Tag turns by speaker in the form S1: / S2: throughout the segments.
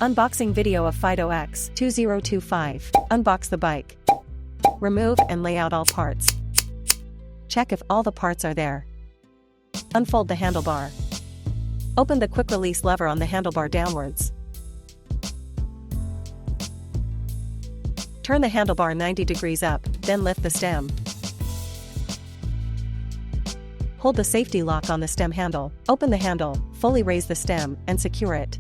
S1: Unboxing video of Fiido X 2025. Unbox the bike. Remove and lay out all parts. Check if all the parts are there. Unfold the handlebar. Open the quick release lever on the handlebar downwards. Turn the handlebar 90 degrees up, then lift the stem. Hold the safety lock on the stem handle, open the handle, fully raise the stem, and secure it.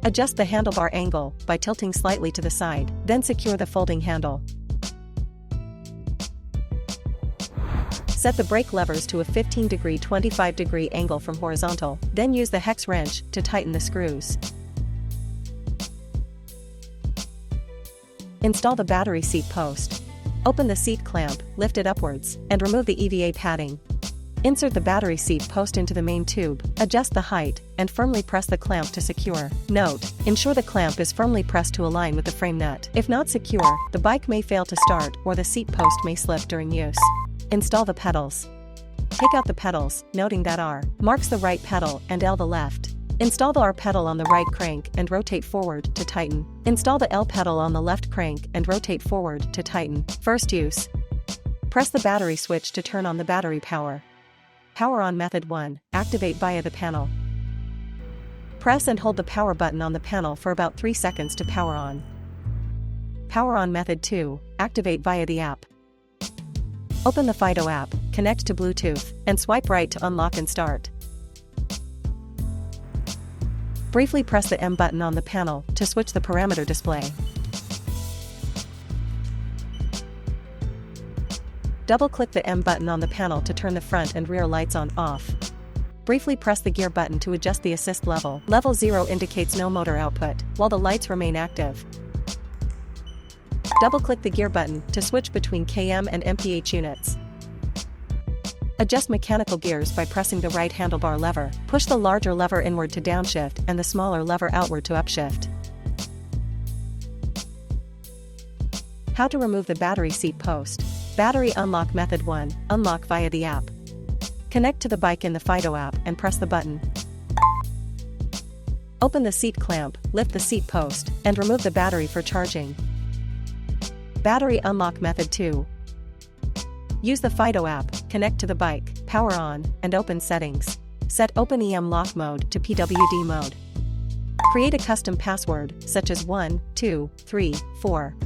S1: Adjust the handlebar angle by tilting slightly to the side, then secure the folding handle. Set the brake levers to a 15-degree 25-degree angle from horizontal, then use the hex wrench to tighten the screws. Install the battery seat post. Open the seat clamp, lift it upwards, and remove the EVA padding. Insert the battery seat post into the main tube, adjust the height, and firmly press the clamp to secure. Note: ensure the clamp is firmly pressed to align with the frame nut. If not secure, the bike may fail to start or the seat post may slip during use. Install the pedals. Take out the pedals, noting that R marks the right pedal and L the left. Install the R pedal on the right crank and rotate forward to tighten. Install the L pedal on the left crank and rotate forward to tighten. First use. Press the battery switch to turn on the battery power. Power on method 1, activate via the panel. Press and hold the power button on the panel for about 3 seconds to power on. Power on method 2, activate via the app. Open the Fiido app, connect to Bluetooth, and swipe right to unlock and start. Briefly press the M button on the panel to switch the parameter display. Double-click the M button on the panel to turn the front and rear lights on/off. Briefly press the gear button to adjust the assist level. Level 0 indicates no motor output, while the lights remain active. Double-click the gear button to switch between km and mph units. Adjust mechanical gears by pressing the right handlebar lever. Push the larger lever inward to downshift and the smaller lever outward to upshift. How to remove the battery seat post. Battery unlock method 1, unlock via the app. Connect to the bike in the Fiido app and press the button. Open the seat clamp, lift the seat post, and remove the battery for charging. Battery unlock method 2. Use the Fiido app, connect to the bike, power on, and open settings. Set Open EM lock mode to PWD mode. Create a custom password, such as 1, 2, 3, 4.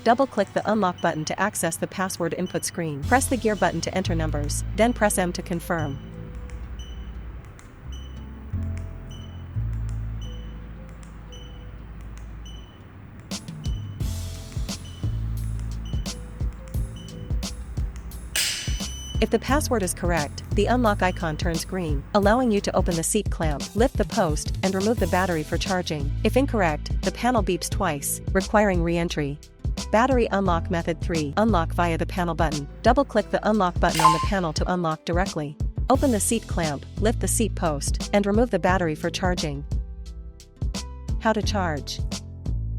S1: Double-click the unlock button to access the password input screen. Press the gear button to enter numbers, then press M to confirm. If the password is correct, the unlock icon turns green, allowing you to open the seat clamp, lift the post, and remove the battery for charging. If incorrect, the panel beeps twice, requiring re-entry. Battery unlock method 3, unlock via the panel button. Double-click the unlock button on the panel to unlock directly. Open the seat clamp, lift the seat post, and remove the battery for charging. How to charge.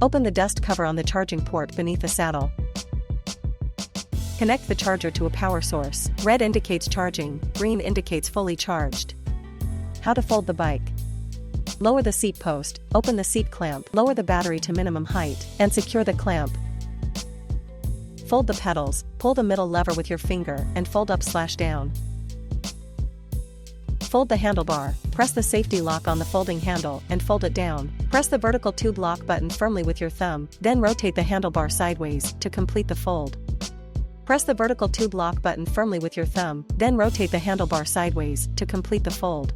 S1: Open the dust cover on the charging port beneath the saddle. Connect the charger to a power source. Red indicates charging, green indicates fully charged. How to fold the bike. Lower the seat post, open the seat clamp, lower the battery to minimum height, and secure the clamp. Fold the pedals, pull the middle lever with your finger, and fold up/down. Fold the handlebar, press the safety lock on the folding handle, and fold it down. Press the vertical tube lock button firmly with your thumb, then rotate the handlebar sideways to complete the fold. Press the vertical tube lock button firmly with your thumb, then rotate the handlebar sideways to complete the fold.